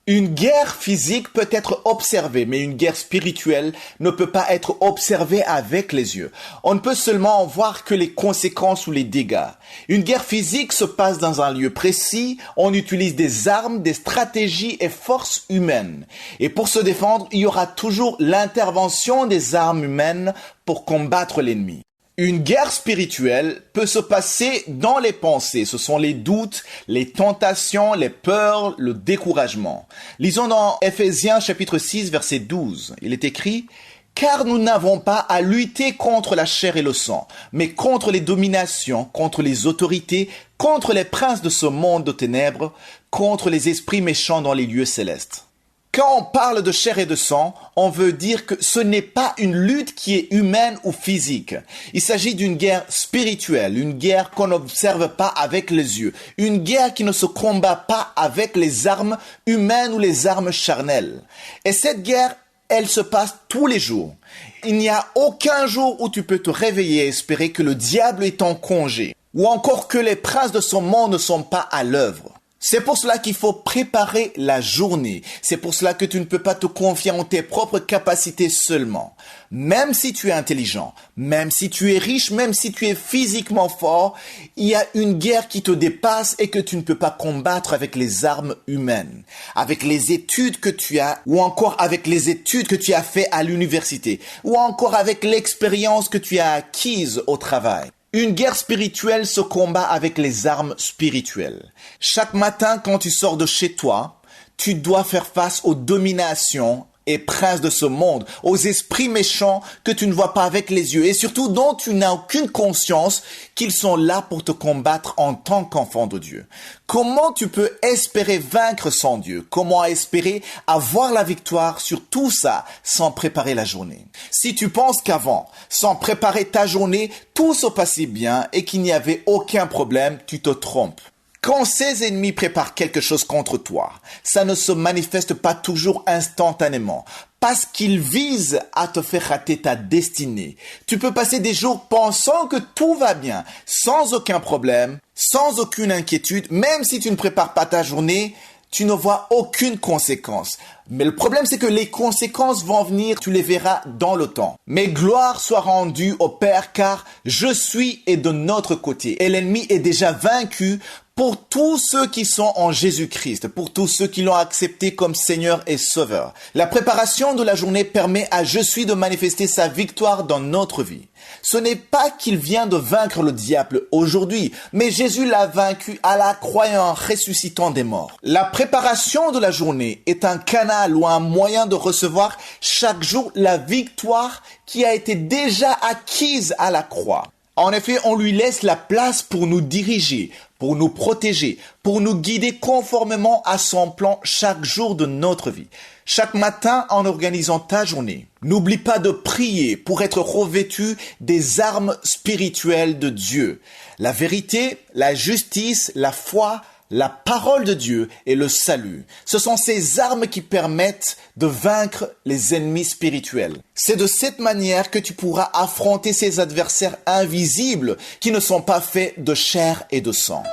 Une guerre physique peut être observée, mais une guerre spirituelle ne peut pas être observée avec les yeux. On ne peut seulement en voir que les conséquences ou les dégâts. Une guerre physique se passe dans un lieu précis, on utilise des armes, des stratégies et forces humaines. Et pour se défendre, il y aura toujours l'intervention des armes humaines pour combattre l'ennemi. Une guerre spirituelle peut se passer dans les pensées. Ce sont les doutes, les tentations, les peurs, le découragement. Lisons dans Ephésiens chapitre 6, verset 12. Il est écrit « Car nous n'avons pas à lutter contre la chair et le sang, mais contre les dominations, contre les autorités, contre les princes de ce monde de ténèbres, contre les esprits méchants dans les lieux célestes. » Quand on parle de chair et de sang, on veut dire que ce n'est pas une lutte qui est humaine ou physique. Il s'agit d'une guerre spirituelle, une guerre qu'on n'observe pas avec les yeux, une guerre qui ne se combat pas avec les armes humaines ou les armes charnelles. Et cette guerre, elle se passe tous les jours. Il n'y a aucun jour où tu peux te réveiller et espérer que le diable est en congé, ou encore que les princes de son monde ne sont pas à l'œuvre. C'est pour cela qu'il faut préparer la journée. C'est pour cela que tu ne peux pas te confier en tes propres capacités seulement. Même si tu es intelligent, même si tu es riche, même si tu es physiquement fort, il y a une guerre qui te dépasse et que tu ne peux pas combattre avec les armes humaines, avec les études que tu as, ou encore avec les études que tu as fait à l'université, ou encore avec l'expérience que tu as acquise au travail. Une guerre spirituelle se combat avec les armes spirituelles. Chaque matin, quand tu sors de chez toi, tu dois faire face aux dominations et princes de ce monde, aux esprits méchants que tu ne vois pas avec les yeux et surtout dont tu n'as aucune conscience qu'ils sont là pour te combattre en tant qu'enfant de Dieu. Comment tu peux espérer vaincre sans Dieu? Comment espérer avoir la victoire sur tout ça sans préparer la journée? Si tu penses qu'avant, sans préparer ta journée, tout se passait bien et qu'il n'y avait aucun problème, tu te trompes. Quand ces ennemis préparent quelque chose contre toi, ça ne se manifeste pas toujours instantanément, parce qu'ils visent à te faire rater ta destinée. Tu peux passer des jours pensant que tout va bien, sans aucun problème, sans aucune inquiétude, même si tu ne prépares pas ta journée, tu ne vois aucune conséquence. Mais le problème, c'est que les conséquences vont venir, tu les verras dans le temps. Mais gloire soit rendue au Père, car je suis et de notre côté. Et l'ennemi est déjà vaincu pour tous ceux qui sont en Jésus-Christ, pour tous ceux qui l'ont accepté comme Seigneur et Sauveur. La préparation de la journée permet à Je suis de manifester sa victoire dans notre vie. Ce n'est pas qu'il vient de vaincre le diable aujourd'hui, mais Jésus l'a vaincu à la croix en ressuscitant des morts. La préparation de la journée est un canal ou un moyen de recevoir chaque jour la victoire qui a été déjà acquise à la croix. En effet, on lui laisse la place pour nous diriger, pour nous protéger, pour nous guider conformément à son plan chaque jour de notre vie. Chaque matin, en organisant ta journée, n'oublie pas de prier pour être revêtu des armes spirituelles de Dieu. La vérité, la justice, la foi, la parole de Dieu et le salut. Ce sont ces armes qui permettent de vaincre les ennemis spirituels. C'est de cette manière que tu pourras affronter ces adversaires invisibles qui ne sont pas faits de chair et de sang.